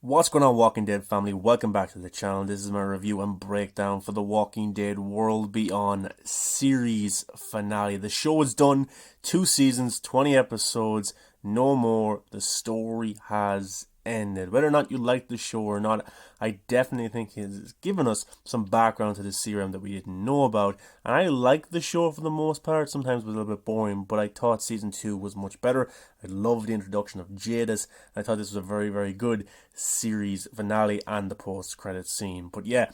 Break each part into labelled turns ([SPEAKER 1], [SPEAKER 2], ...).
[SPEAKER 1] What's going on, Walking Dead family? Welcome back to the channel. This is my review and breakdown for the Walking Dead World Beyond series finale. The show is done, 2 seasons, 20 episodes, no more. The story has ended. Whether or not you like the show or not, I definitely think it's given us some background to the serum that we didn't know about. And I like the show for the most part. Sometimes it was a little bit boring, but I thought season 2 was much better. I loved the introduction of Jadis. I thought this was a very, very good series finale and the post-credit scene. But yeah,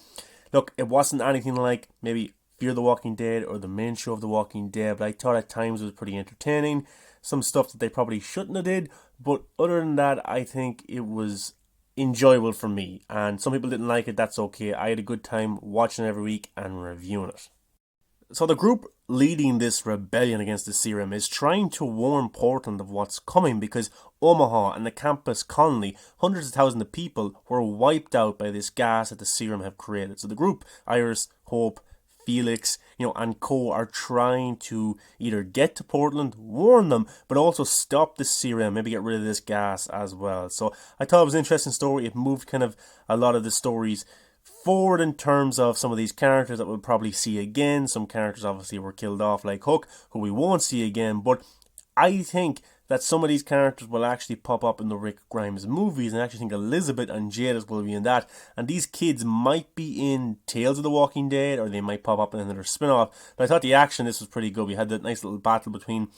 [SPEAKER 1] look, it wasn't anything like maybe Fear the Walking Dead or the main show of The Walking Dead, but I thought at times it was pretty entertaining. Some stuff that they probably shouldn't have did, but other than that, I think it was enjoyable for me. And some people didn't like it, that's okay. I had a good time watching it every week and reviewing it. So the group leading this rebellion against the serum is trying to warn Portland of what's coming because Omaha and the campus colony, hundreds of thousands of people, were wiped out by this gas that the serum have created. So the group, Iris, Hope, Felix, and co are trying to either get to Portland, warn them, but also stop the serum, maybe get rid of this gas as well. So I thought it was an interesting story. It moved kind of a lot of the stories forward in terms of some of these characters that we'll probably see again. Some characters obviously were killed off, like Hook, who we won't see again, but I think that some of these characters will actually pop up in the Rick Grimes movies, and I actually think Elizabeth and Jadis will be in that. And these kids might be in Tales of the Walking Dead, or they might pop up in another spin-off. But I thought the action in this was pretty good. We had that nice little battle between,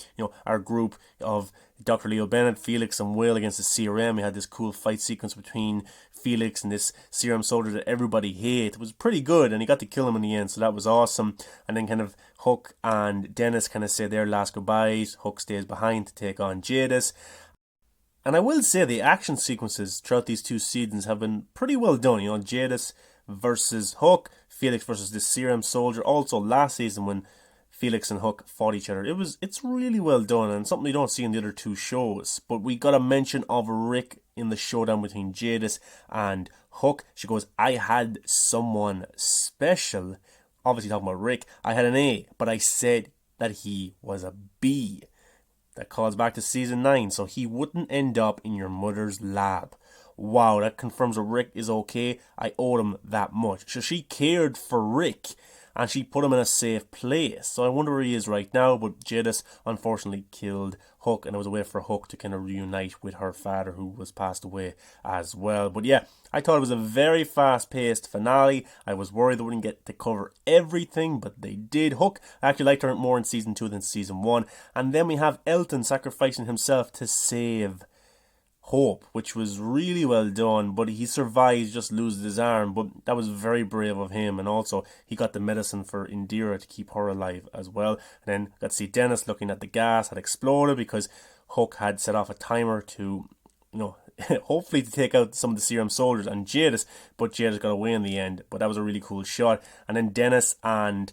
[SPEAKER 1] our group of Dr. Leo Bennett, Felix, and Will against the CRM. We had this cool fight sequence between Felix and this serum soldier that everybody hated. It was pretty good, and he got to kill him in the end, so that was awesome. And then kind of Hook and Dennis kind of say their last goodbyes. Hook stays behind to take on Jadis. And I will say the action sequences throughout these 2 seasons have been pretty well done. Jadis versus Hook, Felix versus this serum soldier. Also last season when Felix and Hook fought each other, it's really well done and something you don't see in the other 2 shows. But we got a mention of Rick in the showdown between Jadis and Hook. She goes, "I had someone special." Obviously talking about Rick. "I had an A, but I said that he was a B." That calls back to season 9, so he wouldn't end up in your mother's lab. Wow, that confirms that Rick is okay. I owed him that much. So she cared for Rick, and she put him in a safe place. So I wonder where he is right now, but Jadis unfortunately killed Hook, and it was a way for Hook to kind of reunite with her father, who was passed away as well. But yeah, I thought it was a very fast-paced finale. I was worried they wouldn't get to cover everything, but they did. Hook, I actually liked her more in season 2 than season 1. And then we have Elton sacrificing himself to save Hope, which was really well done, but he survives, just loses his arm, but that was very brave of him. And also he got the medicine for Indira to keep her alive as well. And then got to see Dennis looking at the gas had exploded because Hook had set off a timer to, hopefully to take out some of the serum soldiers and Jadis, but Jadis got away in the end. But that was a really cool shot. And then Dennis and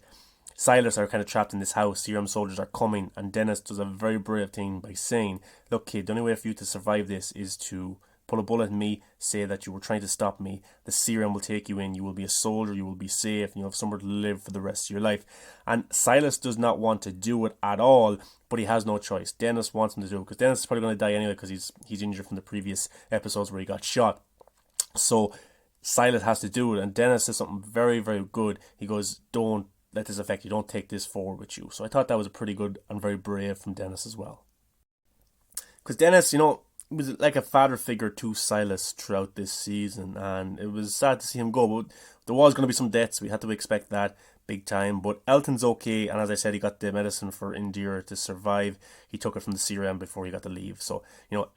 [SPEAKER 1] Silas are kind of trapped in this house. Serum soldiers are coming, and Dennis does a very brave thing by saying, "Look, kid, the only way for you to survive this is to pull a bullet in me, say that you were trying to stop me. The serum will take you in. You will be a soldier. You will be safe. And you'll have somewhere to live for the rest of your life." And Silas does not want to do it at all, but he has no choice. Dennis wants him to do it because Dennis is probably going to die anyway because he's injured from the previous episodes where he got shot. So Silas has to do it, and Dennis says something very, very good. He goes, "Don't let this affect you. Don't take this forward with you." So I thought that was a pretty good and very brave from Dennis as well. Because Dennis, was like a father figure to Silas throughout this season, and it was sad to see him go. But there was going to be some deaths. We had to expect that big time. But Elton's okay, and as I said, he got the medicine for Indira to survive. He took it from the CRM before he got to leave. So,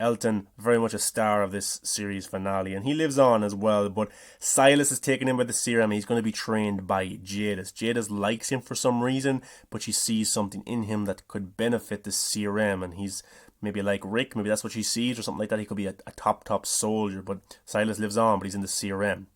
[SPEAKER 1] Elton, very much a star of this series finale, and he lives on as well. But Silas is taken in by the CRM. He's going to be trained by Jadis. Jadis likes him for some reason, but she sees something in him that could benefit the CRM, and he's maybe like Rick, maybe that's what she sees or something like that. He could be a top soldier, but Silas lives on, but he's in the CRM.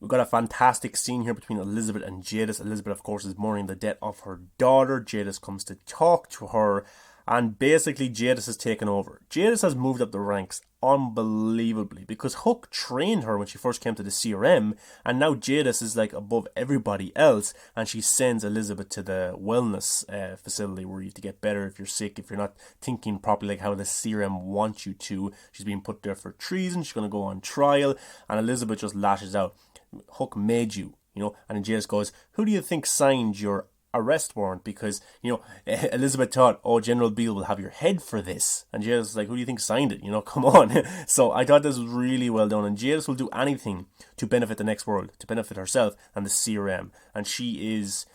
[SPEAKER 1] We've got a fantastic scene here between Elizabeth and Jadis. Elizabeth, of course, is mourning the death of her daughter. Jadis comes to talk to her, And basically, Jadis has taken over. Jadis has moved up the ranks unbelievably because Hook trained her when she first came to the CRM, and now Jadis is like above everybody else, and she sends Elizabeth to the wellness facility where you have to get better if you're sick, if you're not thinking properly like how the CRM wants you to. She's being put there for treason. She's going to go on trial, and Elizabeth just lashes out. Hook made you, and then Jadis goes, who do you think signed your arrest warrant? Because, Elizabeth thought, oh, General Beale will have your head for this. And Jadis was like, who do you think signed it? Come on. So I thought this was really well done. And Jadis will do anything to benefit the next world, to benefit herself and the CRM. And she is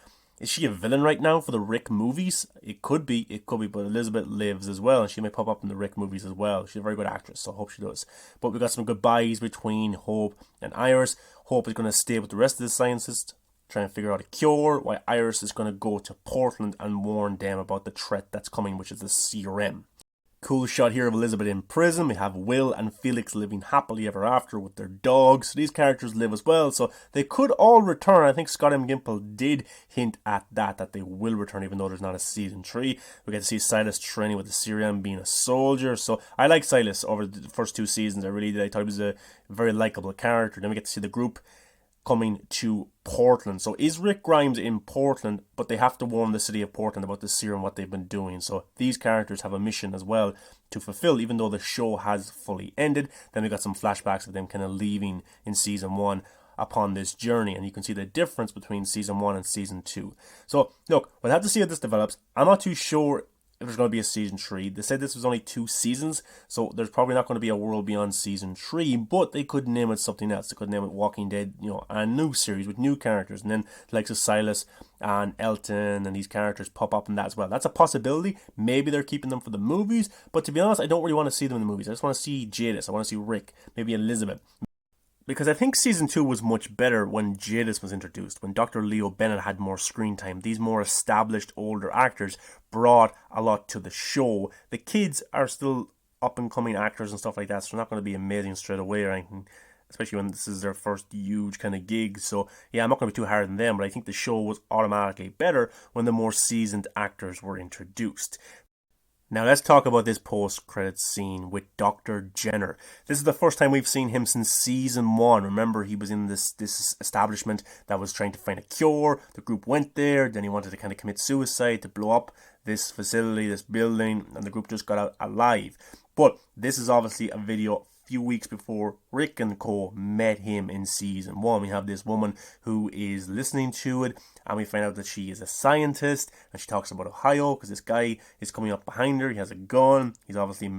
[SPEAKER 1] she a villain right now for the Rick movies? It could be, but Elizabeth lives as well, and she may pop up in the Rick movies as well. She's a very good actress, so I hope she does. But we got some goodbyes between Hope and Iris. Hope is going to stay with the rest of the scientists, trying to figure out a cure, while Iris is going to go to Portland and warn them about the threat that's coming, which is the CRM. Cool shot here of Elizabeth in prison. We have Will and Felix living happily ever after with their dogs. These characters live as well, so they could all return. I think Scott M. Gimple did hint at that they will return, even though there's not a season 3. We get to see Silas training with the CRM, being a soldier. So I like Silas over the first 2 seasons. I really did. I thought he was a very likable character. Then we get to see the group coming to Portland. So is Rick Grimes in Portland, but they have to warn the city of Portland about the serum, what they've been doing. So these characters have a mission as well to fulfill, even though the show has fully ended. Then we got some flashbacks of them kind of leaving in season 1 upon this journey, and you can see the difference between season 1 and season 2. So look, we'll have to see how this develops. I'm not too sure if there's going to be a season 3. They said this was only 2 seasons, so there's probably not going to be a World Beyond season 3, but they could name it something else. They could name it Walking Dead, a new series with new characters, and then the likes of Silas and Elton and these characters pop up in that as well. That's a possibility. Maybe they're keeping them for the movies, but to be honest, I don't really want to see them in the movies. I just want to see Jadis. I want to see Rick, maybe Elizabeth. Because I think season 2 was much better when Jadis was introduced, when Dr. Leo Bennett had more screen time. These more established older actors brought a lot to the show. The kids are still up and coming actors and stuff like that, so they're not going to be amazing straight away or anything, especially when this is their first huge kind of gig. So yeah, I'm not going to be too hard on them, but I think the show was automatically better when the more seasoned actors were introduced. Now let's talk about this post-credits scene with Dr. Jenner. This is the first time we've seen him since season 1. Remember, he was in this establishment that was trying to find a cure. The group went there, then he wanted to kind of commit suicide to blow up this facility, this building, and the group just got out alive. But this is obviously a video few weeks before Rick and co met him in season 1. We have this woman who is listening to it, and we find out that she is a scientist, and she talks about Ohio because this guy is coming up behind her. He has a gun. He's obviously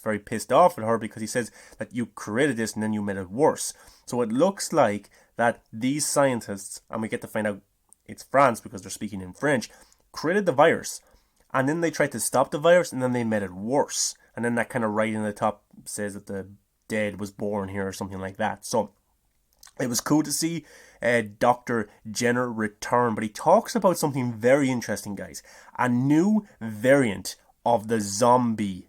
[SPEAKER 1] very pissed off at her because he says that you created this and then you made it worse. So it looks like that these scientists, and we get to find out it's France because they're speaking in French, created the virus, and then they tried to stop the virus, and then they made it worse. And then that kind of writing at the top says that the dead was born here or something like that. So it was cool to see Dr. Jenner return, but he talks about something very interesting, guys. A new variant of the zombie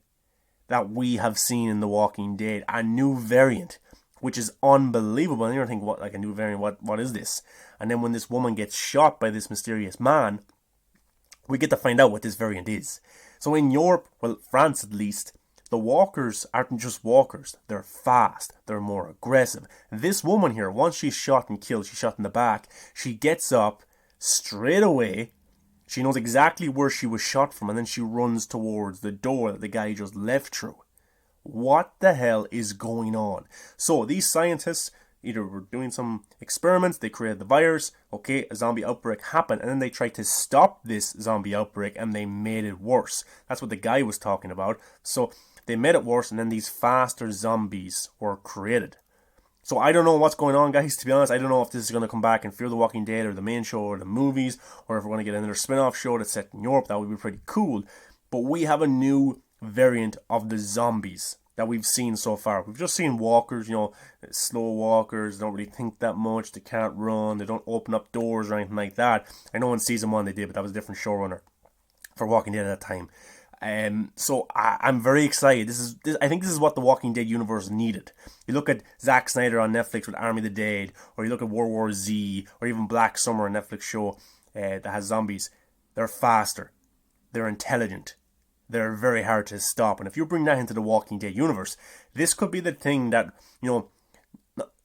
[SPEAKER 1] that we have seen in The Walking Dead. A new variant, which is unbelievable. And you're thinking, what, like a new variant? What is this? And then when this woman gets shot by this mysterious man, we get to find out what this variant is. So in Europe, well, France at least, the walkers aren't just walkers. They're fast. They're more aggressive. This woman here, once she's shot and killed, she's shot in the back, she gets up straight away. She knows exactly where she was shot from, and then she runs towards the door that the guy just left through. What the hell is going on? So these scientists either were doing some experiments, they created the virus, okay, a zombie outbreak happened, and then they tried to stop this zombie outbreak, and they made it worse. That's what the guy was talking about. So they made it worse, and then these faster zombies were created. So I don't know what's going on, guys, to be honest. I don't know if this is going to come back in Fear the Walking Dead or the main show or the movies, or if we're going to get another spin-off show that's set in Europe. That would be pretty cool. But we have a new variant of the zombies that we've seen so far. We've just seen walkers, slow walkers, don't really think that much, they can't run, they don't open up doors or anything like that. I know in season 1 they did, but that was a different showrunner for Walking Dead at that time. So I'm very excited. I think this is what the Walking Dead universe needed. You look at Zack Snyder on Netflix with Army of the Dead, or you look at World War Z, or even Black Summer, a Netflix show that has zombies. They're faster. They're intelligent. they're very hard to stop. And if you bring that into the Walking Dead universe, this could be the thing that,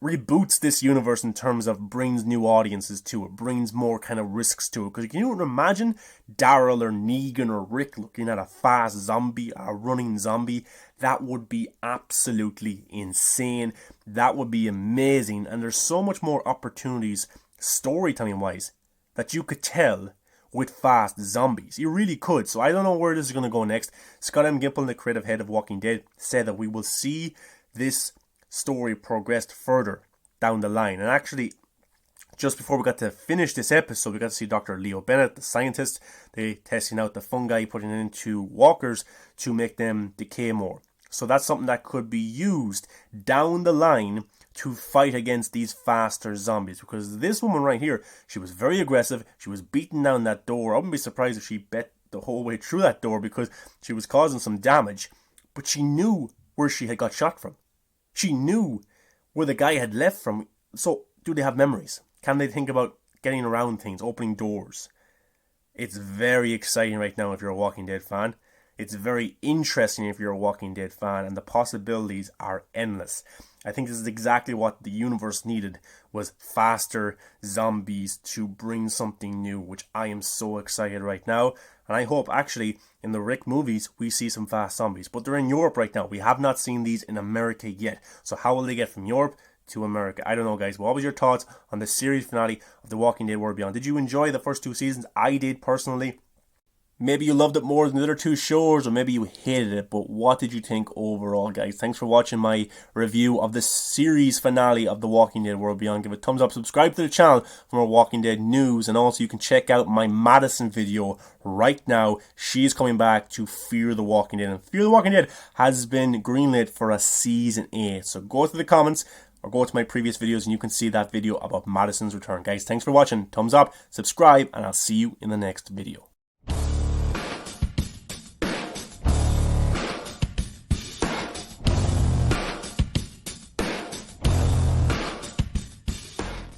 [SPEAKER 1] reboots this universe in terms of brings new audiences to it, brings more kind of risks to it. Because can you imagine Daryl or Negan or Rick looking at a fast zombie, a running zombie? That would be absolutely insane. That would be amazing. And there's so much more opportunities, storytelling wise, that you could tell with fast zombies. You really could. So I don't know where this is going to go next. Scott M. Gimple, the creative head of Walking Dead, said that we will see this story progressed further down the line. And actually, just before we got to finish this episode, we got to see Dr. Leo Bennett, the scientist. They testing out the fungi, putting it into walkers to make them decay more. So that's something that could be used down the line to fight against these faster zombies. Because this woman right here, she was very aggressive. She was beating down that door. I wouldn't be surprised if she bet the whole way through that door because she was causing some damage. But she knew where she had got shot from. She knew where the guy had left from. So, do they have memories? Can they think about getting around things, opening doors? It's very exciting right now if you're a Walking Dead fan. It's very interesting if you're a Walking Dead fan, and the possibilities are endless. I think this is exactly what the universe needed, was faster zombies to bring something new, which I am so excited right now. And I hope actually in the Rick movies we see some fast zombies. But they're in Europe right now. We have not seen these in America yet. So how will they get from Europe to America? I don't know, guys. What was your thoughts on the series finale of The Walking Dead World Beyond? Did you enjoy the first 2 seasons? I did personally. Maybe you loved it more than the other 2 shows, or maybe you hated it, but what did you think overall, guys? Thanks for watching my review of the series finale of The Walking Dead World Beyond. Give it a thumbs up, subscribe to the channel for more Walking Dead news, and also you can check out my Madison video right now. She's coming back to Fear the Walking Dead, and Fear the Walking Dead has been greenlit for a season 8. So go to the comments or go to my previous videos and you can see that video about Madison's return. Guys, thanks for watching. Thumbs up, subscribe, and I'll see you in the next video.